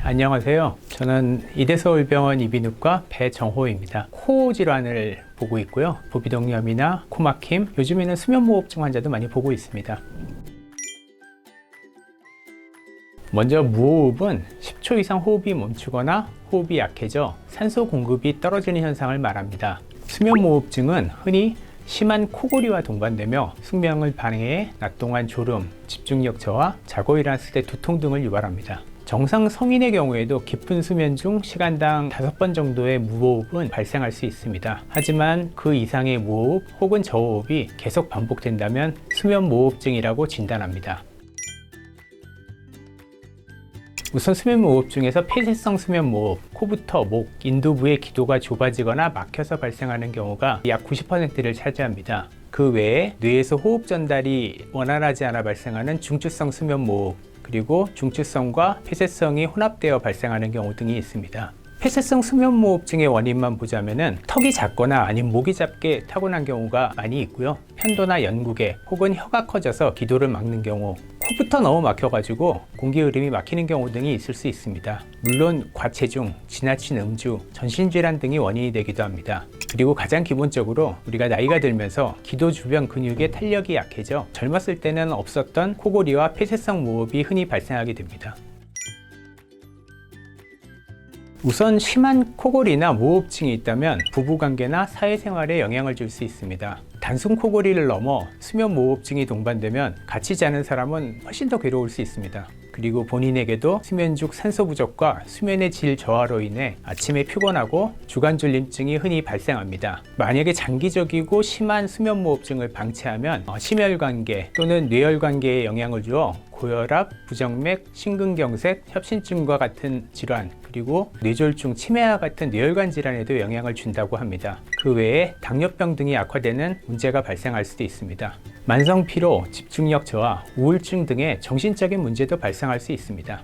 안녕하세요. 저는 이대서울병원 이비인후과 배정호입니다. 코 질환을 보고 있고요. 부비동염이나 코막힘, 요즘에는 수면무호흡증 환자도 많이 보고 있습니다. 먼저 무호흡은 10초 이상 호흡이 멈추거나 호흡이 약해져 산소 공급이 떨어지는 현상을 말합니다. 수면무호흡증은 흔히 심한 코골이와 동반되며 숙면을 방해해 낮 동안 졸음, 집중력 저하, 자고 일어났을 때 두통 등을 유발합니다. 정상 성인의 경우에도 깊은 수면 중 시간당 5번 정도의 무호흡은 발생할 수 있습니다. 하지만 그 이상의 무호흡 혹은 저호흡이 계속 반복된다면 수면무호흡증이라고 진단합니다. 우선 수면무호흡 중에서 폐쇄성 수면무호흡, 코부터 목, 인두부의 기도가 좁아지거나 막혀서 발생하는 경우가 약 90%를 차지합니다. 그 외에 뇌에서 호흡 전달이 원활하지 않아 발생하는 중추성 수면무호흡, 그리고 중추성과 폐쇄성이 혼합되어 발생하는 경우 등이 있습니다. 폐쇄성 수면무호흡증의 원인만 보자면은 턱이 작거나 아니면 목이 작게 타고난 경우가 많이 있고요. 편도나 연구개 혹은 혀가 커져서 기도를 막는 경우, 코부터 너무 막혀가지고 공기 흐름이 막히는 경우 등이 있을 수 있습니다. 물론 과체중, 지나친 음주, 전신질환 등이 원인이 되기도 합니다. 그리고 가장 기본적으로 우리가 나이가 들면서 기도 주변 근육의 탄력이 약해져 젊었을 때는 없었던 코골이와 폐쇄성 무호흡이 흔히 발생하게 됩니다. 우선 심한 코골이나 무호흡증이 있다면 부부관계나 사회생활에 영향을 줄 수 있습니다. 단순 코골이를 넘어 수면무호흡증이 동반되면 같이 자는 사람은 훨씬 더 괴로울 수 있습니다. 그리고 본인에게도 수면 중 산소 부족과 수면의 질 저하로 인해 아침에 피곤하고 주간졸림증이 흔히 발생합니다. 만약에 장기적이고 심한 수면무호흡증을 방치하면 심혈관계 또는 뇌혈관계에 영향을 주어 고혈압, 부정맥, 심근경색, 협심증과 같은 질환, 그리고 뇌졸중, 치매와 같은 뇌혈관 질환에도 영향을 준다고 합니다. 그 외에 당뇨병 등이 악화되는 문제가 발생할 수도 있습니다. 만성 피로, 집중력 저하, 우울증 등의 정신적인 문제도 발생할 수 있습니다.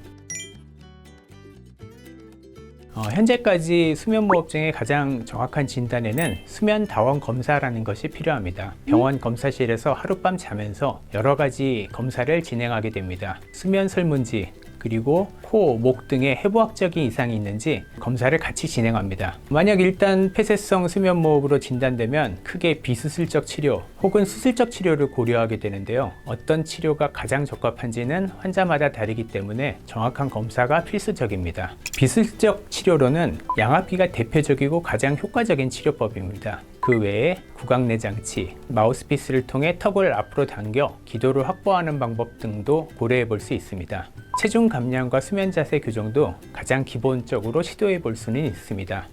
현재까지 수면무호흡증의 가장 정확한 진단에는 수면다원 검사라는 것이 필요합니다. 병원 검사실에서 하룻밤 자면서 여러 가지 검사를 진행하게 됩니다. 수면 설문지, 그리고 코, 목 등의 해부학적인 이상이 있는지 검사를 같이 진행합니다. 만약 일단 폐쇄성 수면무호흡으로 진단되면 크게 비수술적 치료 혹은 수술적 치료를 고려하게 되는데요. 어떤 치료가 가장 적합한지는 환자마다 다르기 때문에 정확한 검사가 필수적입니다. 비수술적 치료로는 양압기가 대표적이고 가장 효과적인 치료법입니다. 그 외에 구강내 장치, 마우스피스를 통해 턱을 앞으로 당겨 기도를 확보하는 방법 등도 고려해 볼 수 있습니다. 체중 감량과 수면 자세 교정도 가장 기본적으로 시도해 볼 수는 있습니다.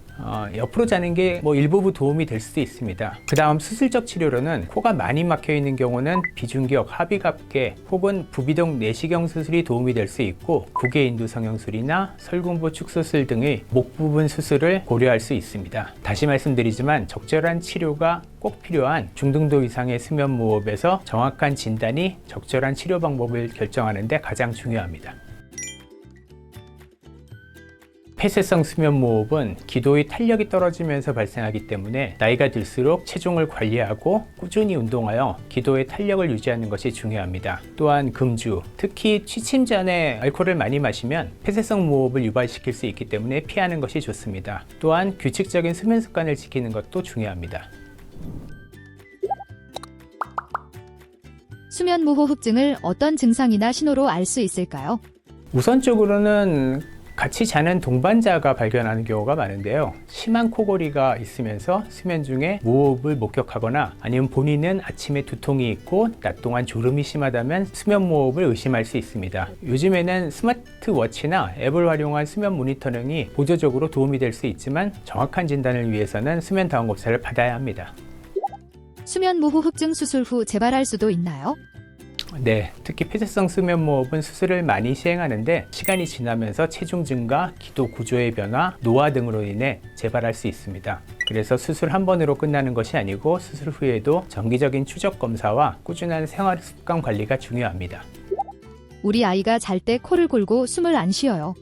옆으로 자는 게 일부분 도움이 될 수도 있습니다. 그 다음 수술적 치료로는 코가 많이 막혀 있는 경우는 비중격, 하비갑계 혹은 부비동 내시경 수술이 도움이 될 수 있고 구개인두 성형술이나 설궁부 축소술 등의 목 부분 수술을 고려할 수 있습니다. 다시 말씀드리지만 적절한 치료가 꼭 필요한 중등도 이상의 수면무호흡에서 정확한 진단이 적절한 치료 방법을 결정하는 데 가장 중요합니다. 폐쇄성 수면무호흡은 기도의 탄력이 떨어지면서 발생하기 때문에 나이가 들수록 체중을 관리하고 꾸준히 운동하여 기도의 탄력을 유지하는 것이 중요합니다. 또한 금주, 특히 취침 전에 알코올을 많이 마시면 폐쇄성 무호흡을 유발시킬 수 있기 때문에 피하는 것이 좋습니다. 또한 규칙적인 수면 습관을 지키는 것도 중요합니다. 수면무호흡증을 어떤 증상이나 신호로 알 수 있을까요? 우선적으로는 같이 자는 동반자가 발견하는 경우가 많은데요. 심한 코골이가 있으면서 수면 중에 무호흡을 목격하거나 아니면 본인은 아침에 두통이 있고 낮 동안 졸음이 심하다면 수면 무호흡을 의심할 수 있습니다. 요즘에는 스마트워치나 앱을 활용한 수면 모니터링이 보조적으로 도움이 될 수 있지만 정확한 진단을 위해서는 수면 다원 검사를 받아야 합니다. 수면무호흡증 수술 후 재발할 수도 있나요? 네, 특히 폐쇄성 수면무호흡은 수술을 많이 시행하는데 시간이 지나면서 체중 증가, 기도 구조의 변화, 노화 등으로 인해 재발할 수 있습니다. 그래서 수술 한 번으로 끝나는 것이 아니고 수술 후에도 정기적인 추적 검사와 꾸준한 생활 습관 관리가 중요합니다. 우리 아이가 잘 때 코를 골고 숨을 안 쉬어요.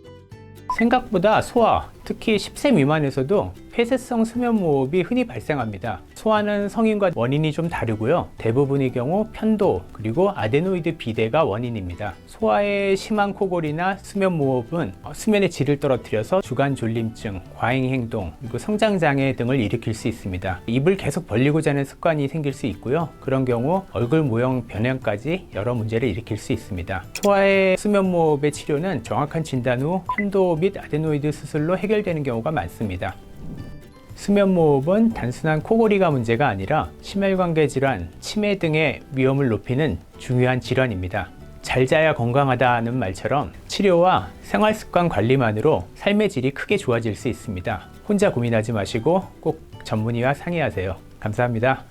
생각보다 소화, 특히 10세 미만에서도 폐쇄성 수면무호흡이 흔히 발생합니다. 소아는 성인과 원인이 좀 다르고요. 대부분의 경우 편도 그리고 아데노이드 비대가 원인입니다. 소아의 심한 코골이나 수면무호흡은 수면의 질을 떨어뜨려서 주간 졸림증, 과잉행동, 그리고 성장장애 등을 일으킬 수 있습니다. 입을 계속 벌리고 자는 습관이 생길 수 있고요. 그런 경우 얼굴 모형 변형까지 여러 문제를 일으킬 수 있습니다. 소아의 수면무호흡의 치료는 정확한 진단 후 편도 및 아데노이드 수술로 해결되는 경우가 많습니다. 수면무호흡은 단순한 코골이가 문제가 아니라 심혈관계 질환, 치매 등의 위험을 높이는 중요한 질환입니다. 잘 자야 건강하다는 말처럼 치료와 생활습관 관리만으로 삶의 질이 크게 좋아질 수 있습니다. 혼자 고민하지 마시고 꼭 전문의와 상의하세요. 감사합니다.